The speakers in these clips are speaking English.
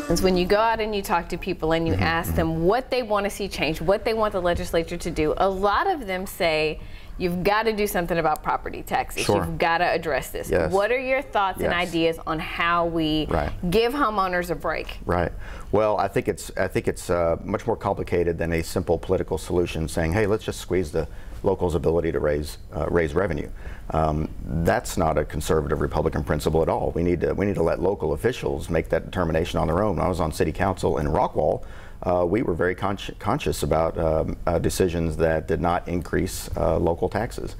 And when you go out and you talk to people and you ask them what they want to see change, what they want the legislature to do, a lot of them say, you've got to do something about property taxes. Sure. You've got to address this. Yes. What are your thoughts and ideas on how we give homeowners a break? Right. Well, I think it's much more complicated than a simple political solution saying, hey, let's just squeeze the locals' ability to raise revenue. That's not a conservative Republican principle at all. We need to let local officials make that determination on their own. When I was on City Council in Rockwall, we were very conscious about decisions that did not increase local taxes,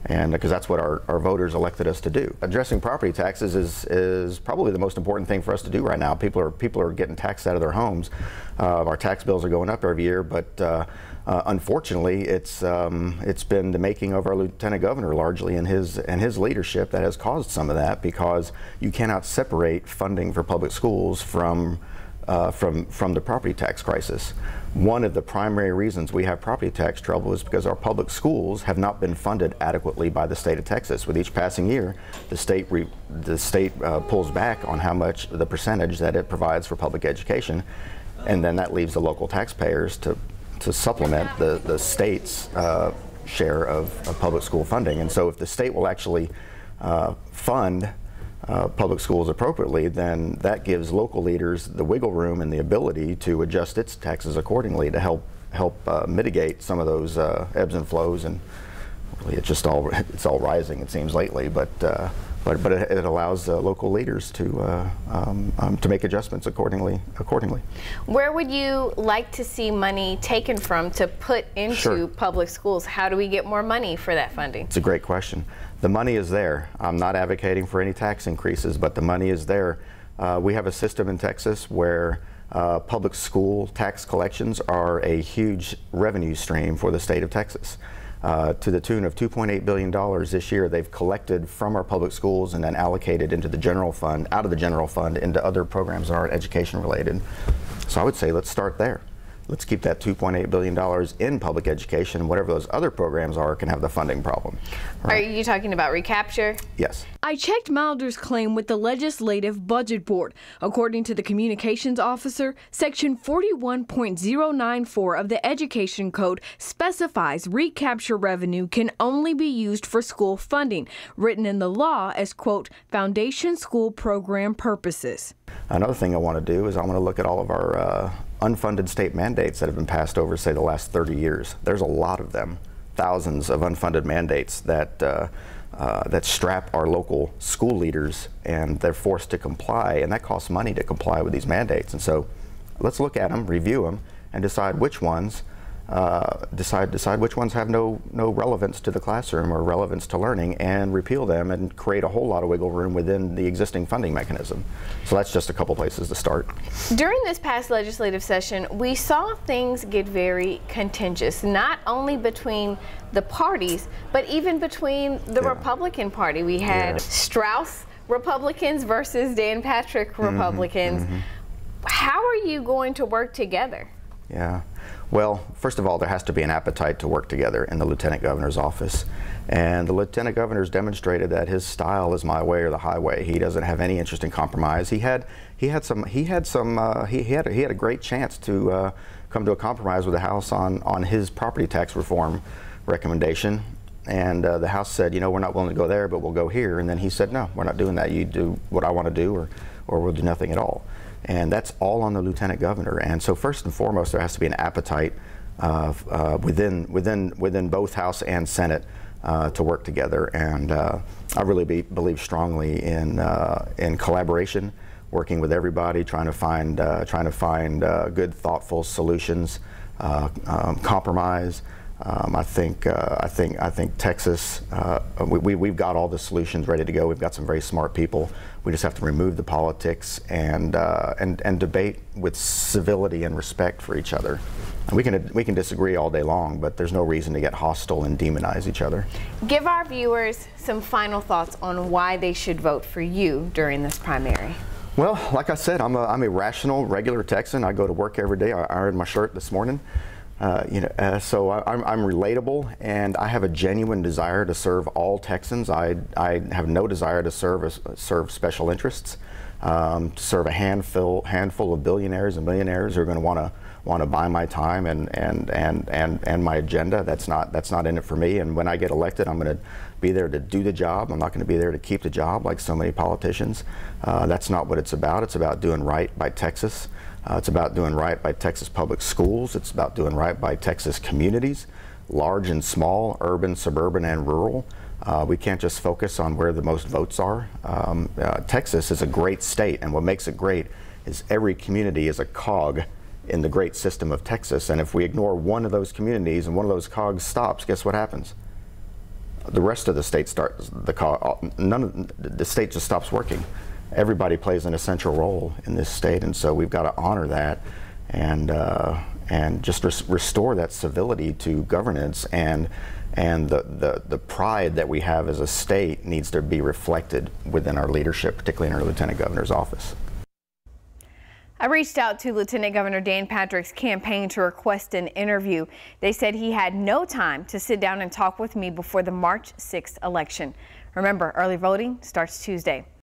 and because that's what our voters elected us to do. Addressing property taxes is probably the most important thing for us to do right now. People are getting taxed out of their homes. Our tax bills are going up every year, but unfortunately, it's been the making of our lieutenant governor largely and his leadership that has caused some of that, because you cannot separate funding for public schools from the property tax crisis. One of the primary reasons we have property tax trouble is because our public schools have not been funded adequately by the state of Texas. With each passing year, the state pulls back on how much the percentage that it provides for public education, and then that leaves the local taxpayers to supplement the state's share of public school funding. And so if the state will actually fund public schools appropriately, then that gives local leaders the wiggle room and the ability to adjust its taxes accordingly to help mitigate some of those ebbs and flows. And really, it's all rising, it seems, lately. But it allows local leaders to make adjustments accordingly. Where would you like to see money taken from to put into public schools? How do we get more money for that funding? It's a great question. The money is there. I'm not advocating for any tax increases, but the money is there. We have a system in Texas where public school tax collections are a huge revenue stream for the state of Texas. To the tune of $2.8 billion this year, they've collected from our public schools and then allocated into the general fund, out of the general fund, into other programs that aren't education related. So I would say let's start there. Let's keep that $2.8 billion in public education, and whatever those other programs are can have the funding problem. Right? Are you talking about recapture? Yes. I checked Milder's claim with the Legislative Budget Board. According to the communications officer, Section 41.094 of the Education Code specifies recapture revenue can only be used for school funding, written in the law as, quote, foundation school program purposes. Another thing I want to do is I want to look at all of our unfunded state mandates that have been passed over, say, the last 30 years. There's a lot of them, thousands of unfunded mandates that strap our local school leaders, and they're forced to comply, and that costs money to comply with these mandates. And so let's look at them, review them, and decide which ones decide which ones have no relevance to the classroom or relevance to learning, and repeal them and create a whole lot of wiggle room within the existing funding mechanism. So that's just a couple places to start. During this past legislative session, we saw things get very contentious, not only between the parties, but even between the Republican Party. We had Strauss Republicans versus Dan Patrick Republicans. How are you going to work together? Yeah. Well, first of all, there has to be an appetite to work together in the Lieutenant Governor's office. And the Lieutenant Governor's demonstrated that his style is my way or the highway. He doesn't have any interest in compromise. He had a great chance to come to a compromise with the House on his property tax reform recommendation. And the House said, you know, we're not willing to go there, but we'll go here. And then he said, no, we're not doing that. You do what I want to do, or we'll do nothing at all. And that's all on the Lieutenant Governor. And so first and foremost, there has to be an appetite within both House and Senate to work together. And I really believe strongly in collaboration, working with everybody, trying to find good, thoughtful solutions, compromise. I think Texas, we've got all the solutions ready to go. We've got some very smart people. We just have to remove the politics and debate with civility and respect for each other. And we can disagree all day long, but there's no reason to get hostile and demonize each other. Give our viewers some final thoughts on why they should vote for you during this primary. Well, like I said, I'm a rational, regular Texan. I go to work every day. I ironed my shirt this morning. So I'm relatable, and I have a genuine desire to serve all Texans. I have no desire to serve special interests. to serve a handful of billionaires and millionaires who are going to want to buy my time and my agenda. That's not in it for me. And when I get elected, I'm going to be there to do the job. I'm not going to be there to keep the job like so many politicians. That's not what it's about. It's about doing right by Texas. It's about doing right by Texas public schools. It's about doing right by Texas communities, large and small, urban, suburban, and rural. We can't just focus on where the most votes are. Texas is a great state, and what makes it great is every community is a cog in the great system of Texas. And if we ignore one of those communities and one of those cogs stops, guess what happens? The rest of the state starts, the state just stops working. Everybody plays an essential role in this state, and so we've got to honor that and just restore that civility to governance, and the pride that we have as a state needs to be reflected within our leadership, particularly in our Lieutenant Governor's office. I reached out to Lieutenant Governor Dan Patrick's campaign to request an interview. They said he had no time to sit down and talk with me before the March 6th election. Remember, early voting starts Tuesday.